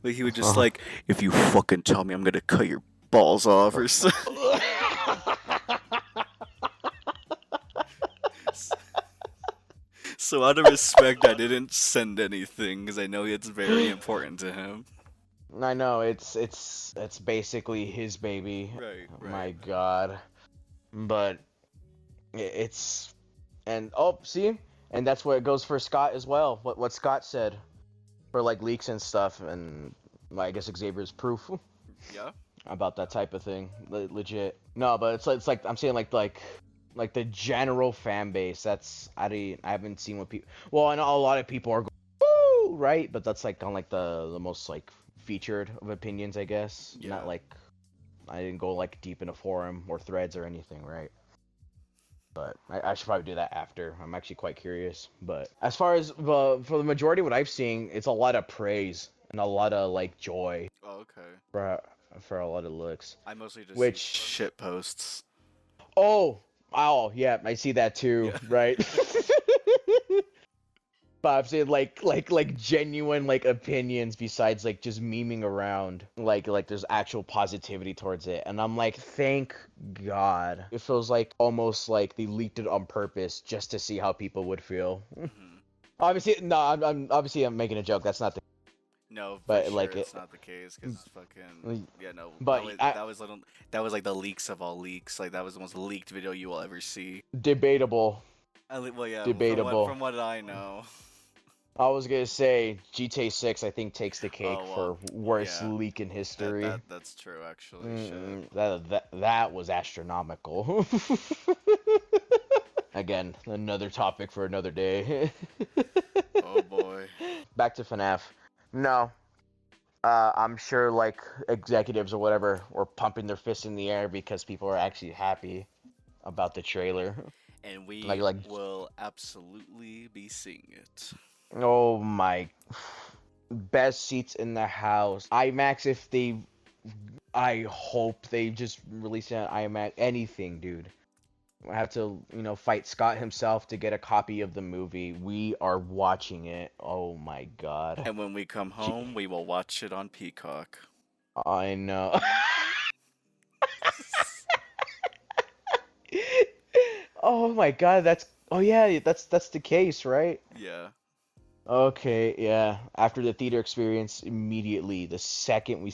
But he was just like, "If you fucking tell me, I'm gonna cut your balls off or something. So out of respect, I didn't send anything because I know it's very important to him. I know it's basically his baby. Right, My right. God. But it's and oh, see, and that's what it goes for Scott as well. What Scott said for like leaks and stuff, and I guess Xavier's proof Yeah. about that type of thing. Legit. No, but it's like I'm saying like the general fan base. That's I haven't seen what people. Well, I know a lot of people are going woo, right, but that's like on like the most like featured of opinions, I guess. Yeah. Not like I didn't go like deep in a forum or threads or anything, right? But I should probably do that after. I'm actually quite curious. But as far as for the majority of what I've seen, it's a lot of praise and a lot of like joy Oh, okay. for for a lot of looks. I mostly just see Which shit posts. oh yeah, I see that too, Yeah. right? But I'm saying like genuine like opinions besides like just memeing around. Like there's actual positivity towards it. And I'm like, thank God. It feels like almost like they leaked it on purpose just to see how people would feel. Mhm. Obviously, no, I'm making a joke. That's not the No, for but sure like it it's not the case because fucking yeah no but that was like the leaks of all leaks, like that was the most leaked video you will ever see. debatable. Well yeah, Debatable. from what I know. I was gonna say GTA 6 I think takes the cake Oh well, for worst yeah, leak in history. that's true actually. Shit. That was astronomical. Again, another topic for another day. Oh boy. Back to FNAF. No, I'm sure like executives or whatever were pumping their fists in the air because people are actually happy about the trailer. And Like we like will absolutely be seeing it. oh my, best seats in the house. IMAX if they, I hope they just release it on IMAX. Anything, dude. I have to, fight Scott himself to get a copy of the movie. We are watching it. Oh my God. And when we come home, we will watch it on Peacock. I know. Oh my God, oh yeah, that's the case, right? Yeah. Okay, yeah. After the theater experience, immediately the second we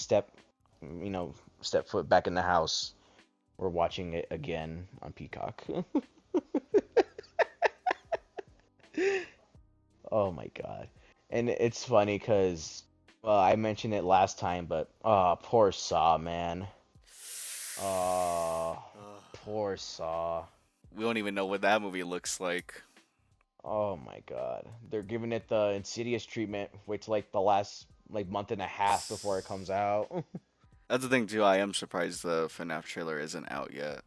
you know, step foot back in the house, we're watching it again on Peacock. Oh my God. And it's funny because, well, I mentioned it last time, but poor Saw, man. Oh, poor Saw. We don't even know what that movie looks like. Oh my God. They're giving it the Insidious treatment. Wait till like the last like month and a half before it comes out. That's the thing too. I am surprised the FNAF trailer isn't out yet.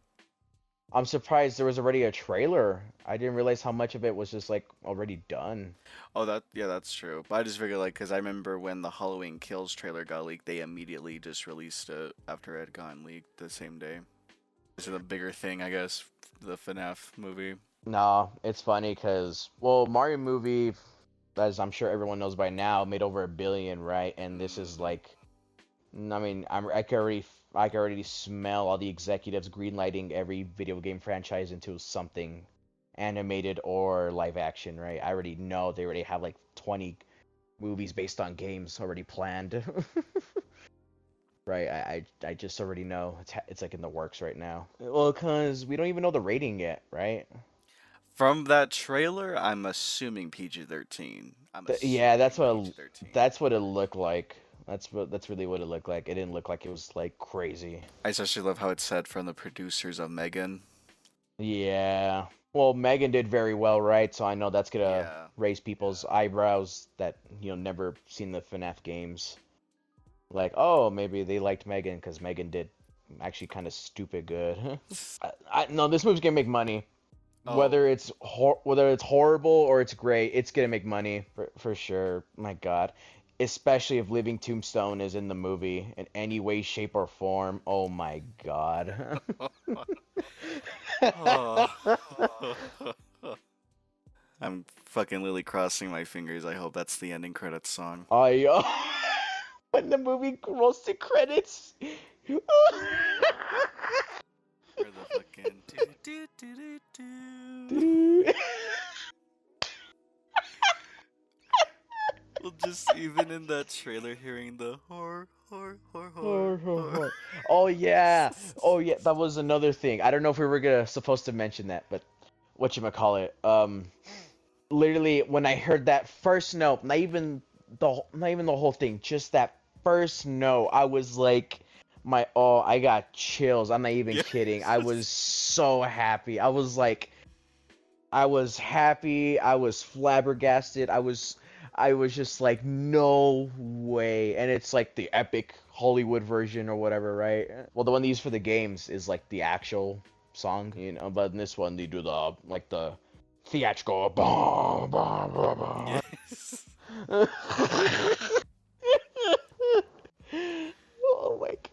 I'm surprised there was already a trailer. I didn't realize how much of it was just like already done. Oh, that's true. But I just figured like, cause I remember when the Halloween Kills trailer got leaked, they immediately just released it after it had gotten leaked the same day. This is a bigger thing, I guess. The FNAF movie. No, it's funny because, well, Mario movie, as I'm sure everyone knows by now, made over 1 billion, right? And this is Mhm. like, I mean, I can already smell all the executives greenlighting every video game franchise into something animated or live action, right? I already know they already have like 20 movies based on games already planned. Right, I just already know it's like in the works right now. Well, cause we don't even know the rating yet, right? From that trailer, I'm assuming PG-13. I'm Yeah, assuming PG-13. that's what it looked like. That's really what it looked like. It didn't look like it was like crazy. I especially love how it said from the producers of Megan. Yeah. Well, Megan did very well, right? So I know that's gonna Yeah. raise people's eyebrows that never seen the FNAF games. Like, oh, maybe they liked Megan because Megan did actually kind of stupid good. No, this movie's gonna make money. Oh, Whether it's horrible or it's great, it's gonna make money for sure. My God, especially if Living Tombstone is in the movie in any way, shape, or form. Oh my God. oh. I'm fucking literally crossing my fingers. I hope that's the ending credits song. I when the movie rolls to credits, Or the fucking do. Dude. Well, just even in that trailer, hearing the horror. Oh yeah. Oh yeah, that was another thing. I don't know if we were supposed to mention that, but whatchamacallit. Literally when I heard that first note, not even the whole thing, just that first note, I was like I got chills. I'm not even kidding. I was so happy. I was happy. I was flabbergasted. I was just like, no way. And it's like the epic Hollywood version or whatever, right? Well, the one they use for the games is like the actual song, you know. But in this one, they do the theatrical. Bah, bah, bah, bah. Yes. Oh my god.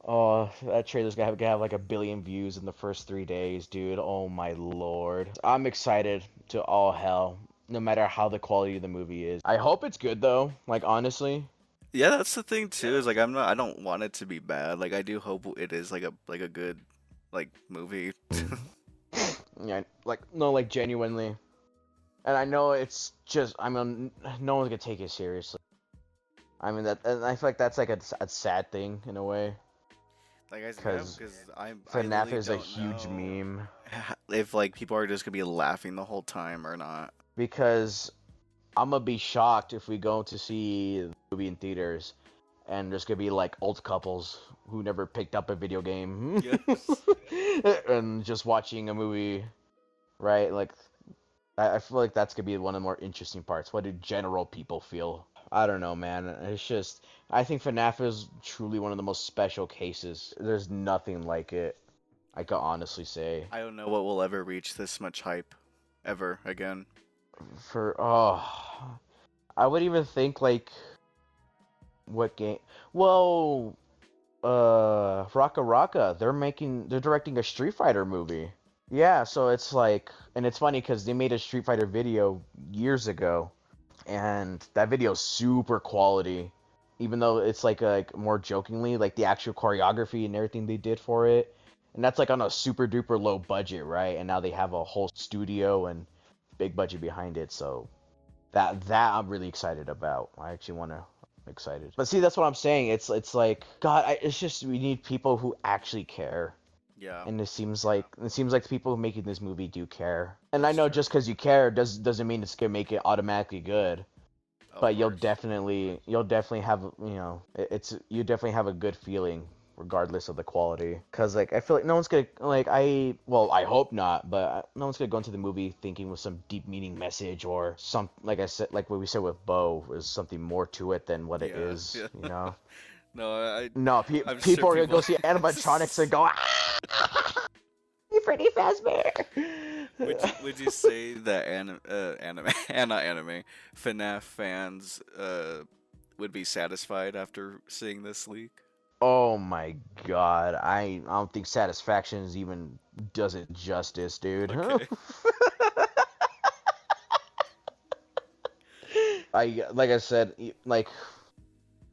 Oh, that trailer's gonna have like 1 billion views in the first 3 days, dude. Oh my lord. I'm excited to all hell, no matter how the quality of the movie is. I hope it's good though, like honestly. Yeah, that's the thing too. Is like I don't want it to be bad. Like I do hope it is like a good like movie. Yeah, like no, like genuinely. And I know it's just, I mean, no one's gonna take it seriously. I mean and I feel like that's like a sad thing in a way, Like I said, because because I FNAF literally is a don't huge know meme. if like people are just gonna be laughing the whole time or not. Because I'm gonna be shocked if we go to see the movie in theaters and there's gonna be like old couples who never picked up a video game Yes. and just watching a movie, right? Like, I feel like that's gonna be one of the more interesting parts. What do general people feel? I don't know, man. It's just, I think FNAF is truly one of the most special cases. There's nothing like it, I could honestly say. I don't know what will ever reach this much hype ever again. I would even think like, what game? Well, Raka Raka, they're directing a Street Fighter movie. Yeah, so it's like, and it's funny because they made a Street Fighter video years ago, and that video's super quality, even though it's like more jokingly, like the actual choreography and everything they did for it, and that's like on a super duper low budget, right? And now they have a whole studio and big budget behind it, so that I'm really excited about. I actually want to. Excited. But see, that's what I'm saying. It's like God. It's just we need people who actually care, Yeah, and it seems like the people who making this movie do care. And I that's know true. just because you care doesn't mean it's gonna make it automatically good. Of But course. you'll definitely have you definitely have a good feeling regardless of the quality. Cause like I feel like no one's gonna like I hope not, but no one's gonna go into the movie thinking with some deep meaning message or some, like I said, like what we said with Beau, is something more to it than what it Yeah, is, yeah. you know. No, No, I'm sure people are gonna people. go see animatronics and go, ah, Freddy Fazbear. Would you say that not anime, FNAF fans would be satisfied after seeing this leak? Oh my god, I don't think Satisfaction is even does it justice, dude. Okay. I like I said, like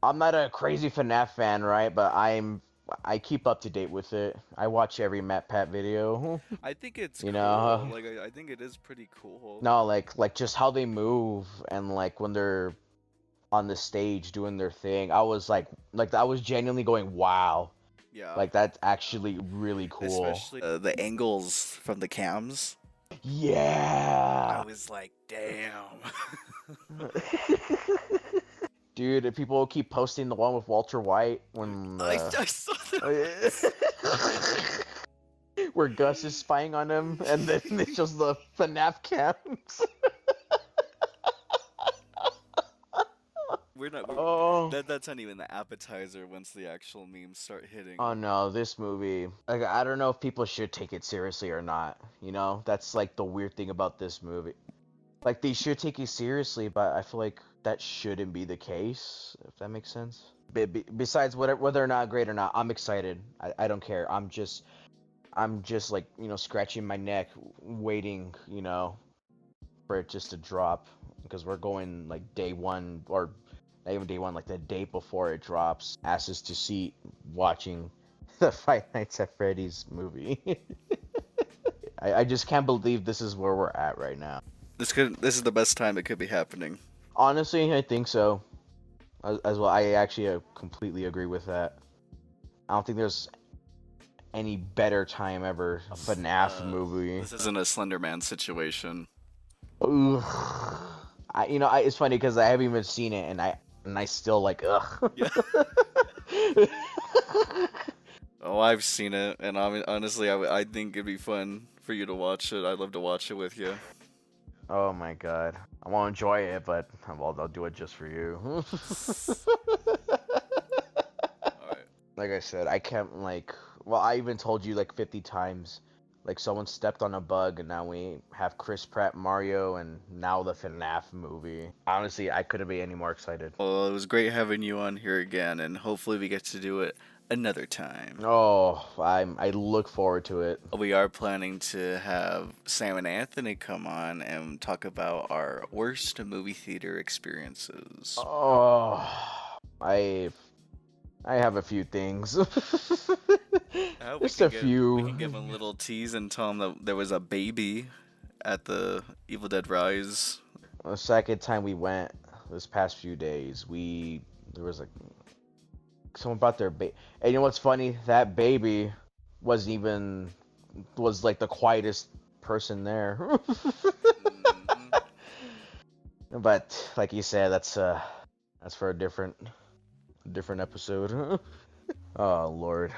I'm not a crazy FNAF fan, right? But I keep up to date with it. I watch every Matt Pat video. I think it's You cool. know, Like I think it is pretty cool. no, like just how they move and like when they're on the stage doing their thing. I was genuinely going, wow, Yeah. like that's actually really cool. Especially the angles from the cams. I Yeah. was like, damn. Dude, if people keep posting the one with Walter White when I saw that. where Gus is spying on him, and then it's just the FNAF cams. Oh, That's not even the appetizer once the actual memes start hitting. oh no, this movie. Like, I don't know if people should take it seriously or not. You know, that's like the weird thing about this movie. Like, they should take it seriously, but I feel like that shouldn't be the case, if that makes sense. Besides whether or not great or not, I'm excited. I don't care. I'm just like, scratching my neck, waiting, for it just to drop, because we're going like day one or not even day one, like the day before it drops, asses to seat watching the Five Nights at Freddy's movie. I just can't believe this is where we're at right now. This is the best time it could be happening. Honestly, I think so. As well, I actually completely agree with that. I don't think there's any better time ever. A FNAF movie. This isn't a Slender Man situation. Ugh. It's funny because I haven't even seen it, and I still like ugh. Yeah. Oh, I've seen it, and honestly, I think it'd be fun for you to watch it. I'd love to watch it with you. Oh my god, I won't enjoy it, but I'll do it just for you. Alright. Like I said, I can't well, I even told you like 50 times. Like someone stepped on a bug, and now we have Chris Pratt, Mario, and now the FNAF movie. Honestly, I couldn't be any more excited. Well, it was great having you on here again, and hopefully we get to do it another time. Oh, I look forward to it. We are planning to have Sam and Anthony come on and talk about our worst movie theater experiences. Oh, I have a few things. Just a few. We can give them a little tease and tell them that there was a baby at the Evil Dead Rise. The second time we went this past few days, there was like someone brought their baby. And you know what's funny? That baby was like the quietest person there. Mm-hmm. But like you said, that's for a different episode. Oh Lord.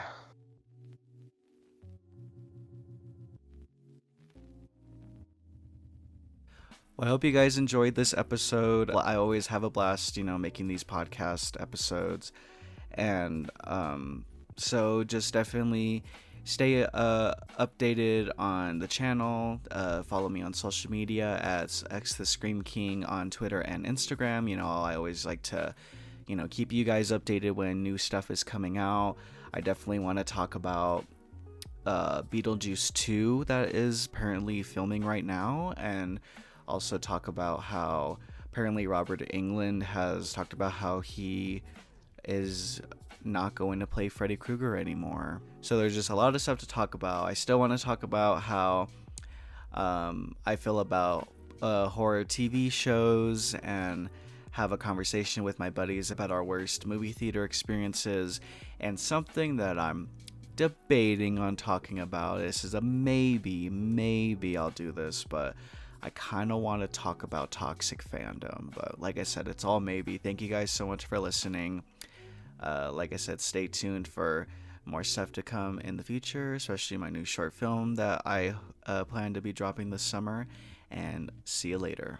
Well, I hope you guys enjoyed this episode. I always have a blast, making these podcast episodes. And so just definitely stay updated on the channel. Follow me on social media at X the Scream King on Twitter and Instagram. I always like to, keep you guys updated when new stuff is coming out. I definitely want to talk about Beetlejuice 2 that is apparently filming right now, and also talk about how apparently Robert Englund has talked about how he is not going to play Freddy Krueger anymore. So there's just a lot of stuff to talk about. I still want to talk about how I feel about horror TV shows, and have a conversation with my buddies about our worst movie theater experiences. And something that I'm debating on talking about, this is a maybe I'll do this, but I kind of want to talk about toxic fandom. But like I said, it's all maybe. Thank you guys so much for listening. Like I said, stay tuned for more stuff to come in the future, especially my new short film that I plan to be dropping this summer. And see you later.